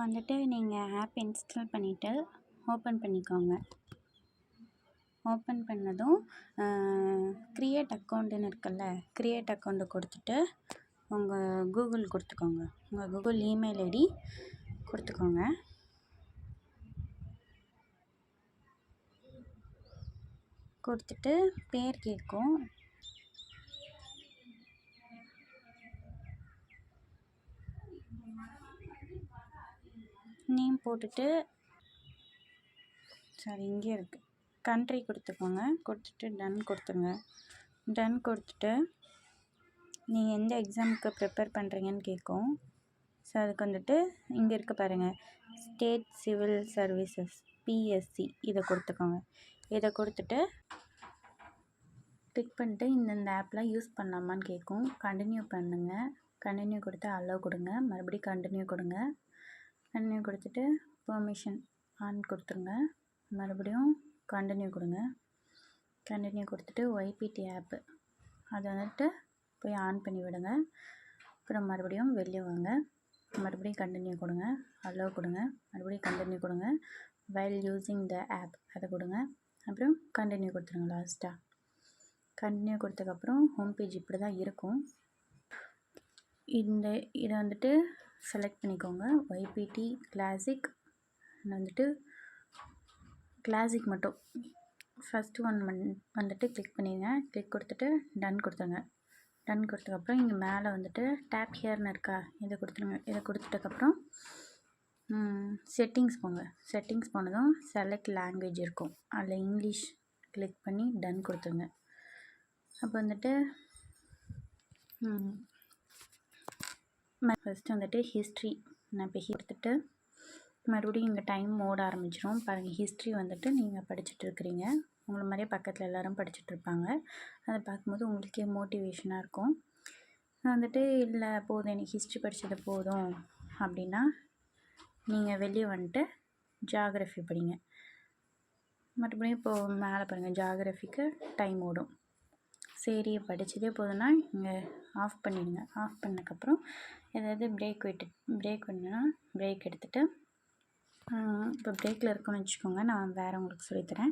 வந்துட்டு நீங்கள் app install பண்ணிவிட்டு ஓப்பன் பண்ணிக்கோங்க. ஓப்பன் பண்ணதும் க்ரியேட் அக்கௌண்ட்டுன்னு இருக்குல்ல, க்ரியேட் அக்கௌண்ட்டு கொடுத்துட்டு உங்கள் கூகுள் கொடுத்துக்கோங்க. உங்கள் கூகுள் இமெயில் ஐடி கொடுத்துக்கோங்க. கொடுத்துட்டு பேர் கேட்கும். நேம் போட்டுட்டு இங்கே இருக்குது, கண்ட்ரி கொடுத்துக்கோங்க. கொடுத்துட்டு டன் கொடுத்துருங்க. டன் கொடுத்துட்டு நீங்கள் எந்த எக்ஸாமுக்கு ப்ரிப்பேர் பண்ணுறீங்கன்னு கேட்கும். ஸோ அதுக்கு வந்துட்டு இங்கே இருக்க பாருங்கள், ஸ்டேட் சிவில் சர்வீசஸ் பிஎஸ்சி, இதை கொடுத்துக்கோங்க. இதை கொடுத்துட்டு கிளிக் பண்ணிட்டு இந்த ஆப்லாம் யூஸ் பண்ணலாமான்னு கேட்கும். கண்டினியூ பண்ணுங்கள். கண்டினியூ கொடுத்து அலோவ் கொடுங்க. மறுபடியும் கண்டினியூ கொடுங்க. கண்டினியூ கொடுத்துட்டு பெர்மிஷன் ஆன் கொடுத்துருங்க. மறுபடியும் கண்டினியூ கொடுங்க. கண்டினியூ கொடுத்துட்டு ஒய்பிடி ஆப்பு அதை வந்துட்டு போய் ஆன் பண்ணி விடுங்க. அப்புறம் மறுபடியும் வெளியே வாங்க. மறுபடியும் கண்டினியூ கொடுங்க. அலோவ் கொடுங்க. மறுபடியும் கண்டினியூ கொடுங்க. வைல் யூஸிங் த ஆப் அதை கொடுங்க. அப்புறம் கண்டினியூ கொடுத்துருங்க. லாஸ்ட்டாக கண்டினியூ கொடுத்ததுக்கப்புறம் ஹோம் பேஜ் இப்படி தான் இருக்கும். இதை வந்துட்டு செலக்ட் பண்ணிக்கோங்க. ஒய்பிடி கிளாசிக் வந்துட்டு கிளாசிக் மட்டும் ஃபஸ்ட்டு ஒன் வந்துட்டு கிளிக் பண்ணிடுங்க. கிளிக் கொடுத்துட்டு டன் கொடுத்துருங்க. டன் கொடுத்ததுக்கப்புறம் இங்கே மேலே வந்துட்டு டேப் ஹியர்னு இருக்கா, இதை கொடுத்துருங்க. இதை கொடுத்துட்டதுக்கப்புறம் செட்டிங்ஸ் போங்க. செட்டிங்ஸ் போனதும் செலக்ட் லாங்குவேஜ் இருக்கும், அதில் இங்கிலீஷ் கிளிக் பண்ணி டன் கொடுத்துருங்க. அப்போ வந்துட்டு ஃபஸ்ட்டு வந்துட்டு ஹிஸ்ட்ரி நான் இப்போ கொடுத்துட்டு மறுபடியும் இங்கே டைம் ஓட ஆரம்பிச்சிடும். பாருங்கள், ஹிஸ்ட்ரி வந்துட்டு நீங்கள் படிச்சுட்ருக்கிறீங்க. உங்களை மாதிரியே பக்கத்தில் எல்லோரும் படிச்சுட்ருப்பாங்க. அதை பார்க்கும்போது உங்களுக்கே மோட்டிவேஷனாக இருக்கும். வந்துட்டு இல்லை போதும், எனக்கு ஹிஸ்ட்ரி படித்தது போதும் அப்படின்னா நீங்கள் வெளியே வந்துட்டு ஜியாகிரஃபி படிங்க. மறுபடியும் இப்போது மேலே பாருங்கள், ஜியாகிரஃபிக்கு டைம் ஓடும். சரி படித்ததே போதுன்னா இங்கே ஆஃப் பண்ணிடுங்க. ஆஃப் பண்ணதுக்கப்புறம் ஏதாவது பிரேக் வேணுன்னா பிரேக் எடுத்துகிட்டு இப்போ பிரேக்கில் இருக்குன்னு வச்சுக்கோங்க. நான் வேறு உங்களுக்கு சொல்லித்தரேன்.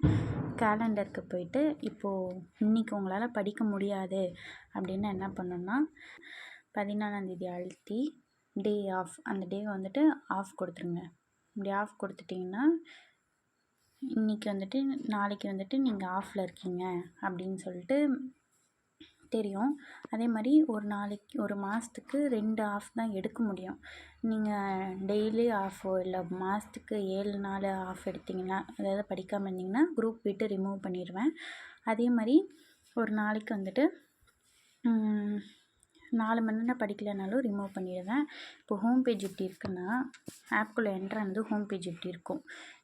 கேலண்டருக்கு போயிட்டு இப்போது இன்றைக்கி உங்களால் படிக்க முடியாது அப்படின்னா என்ன பண்ணணுன்னா 14ஆம் அழுத்தி டே ஆஃப், அந்த டே வந்துட்டு ஆஃப் கொடுத்துருங்க. இப்படி ஆஃப் கொடுத்துட்டிங்கன்னா இன்றைக்கி வந்துட்டு நாளைக்கு வந்துட்டு நீங்கள் ஆஃபில் இருக்கீங்க அப்படின்னு சொல்லிட்டு தெரியும். அதே மாதிரி ஒரு மாதத்துக்கு 2 ஆஃப் தான் எடுக்க முடியும். நீங்கள் டெய்லி ஆஃபோ இல்லை மாதத்துக்கு 7 நாள் ஆஃப் எடுத்திங்கன்னா, அதாவது படிக்காமல் இருந்தீங்கன்னா குரூப் விட்டு ரிமூவ் பண்ணிடுவேன். அதே மாதிரி ஒரு நாளைக்கு வந்துட்டு 4 மணி நேரம் படிக்கலைனாலும் ரிமூவ் பண்ணிடுவேன். இப்போ ஹோம் பேஜ் இப்படி இருக்குன்னா, ஆப்குள்ளே என்ட்ரானது ஹோம் பேஜ் இப்படி இருக்கும்.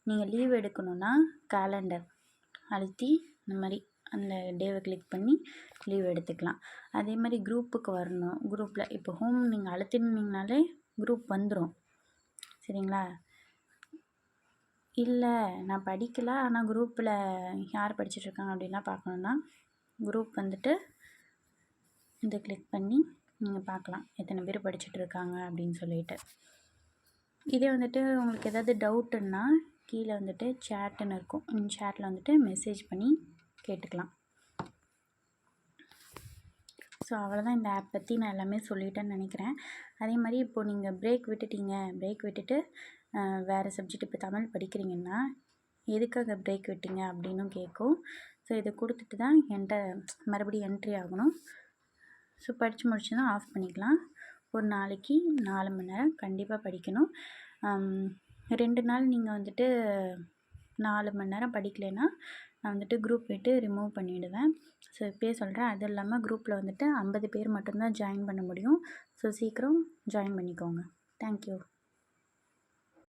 நீங்கள் லீவ் எடுக்கணுன்னா கேலண்டர் அழுத்தி இந்த மாதிரி அந்த டேவை கிளிக் பண்ணி லீவ் எடுத்துக்கலாம். அதே மாதிரி குரூப்புக்கு வரணும். குரூப்பில் இப்போ ஹோம் நீங்கள் அழுத்தினீங்கனாலே குரூப் வந்துடும். சரிங்களா? இல்லை நான் படிக்கலை ஆனால் குரூப்பில் யார் படிச்சுட்ருக்காங்க அப்படின்லாம் பார்க்கணுன்னா குரூப் வந்துட்டு இதை கிளிக் பண்ணி நீங்கள் பார்க்கலாம் எத்தனை பேர் படிச்சுட்ருக்காங்க அப்படின்னு சொல்லிட்டு. இதே வந்துட்டு உங்களுக்கு ஏதாவது டவுட்டுன்னா கீழே வந்துட்டு சேட்டுன்னு இருக்கும். சேட்டில் வந்துட்டு மெசேஜ் பண்ணி கேட்டுக்கலாம். ஸோ அவ்வளோதான், இந்த ஆப் பற்றி நான் எல்லாமே சொல்லிட்டேன்னு நினைக்கிறேன். அதே மாதிரி இப்போது நீங்கள் பிரேக் விட்டுட்டு வேறு சப்ஜெக்ட் இப்போ தமிழ் படிக்கிறீங்கன்னா எதுக்காக பிரேக் விட்டீங்க அப்படின்னும் கேட்கும். ஸோ இதை கொடுத்துட்டு தான் மறுபடியும் என்ட்ரி ஆகணும். ஸோ படித்து முடிச்சுன்னா ஆஃப் பண்ணிக்கலாம். ஒரு நாளைக்கு 4 மணி நேரம் கண்டிப்பாக படிக்கணும். 2 நாள் நீங்கள் வந்துட்டு 4 மணி நேரம் படிக்கலைன்னா நான் வந்துட்டு குரூப் விட்டு ரிமூவ் பண்ணிவிடுவேன். ஸோ இப்போயே சொல்கிறேன். அது இல்லாமல் குரூப்பில் வந்துட்டு 50 பேர் மட்டும்தான் ஜாயின் பண்ண முடியும். ஸோ சீக்கிரம் ஜாயின் பண்ணிக்கோங்க. தேங்க்யூ.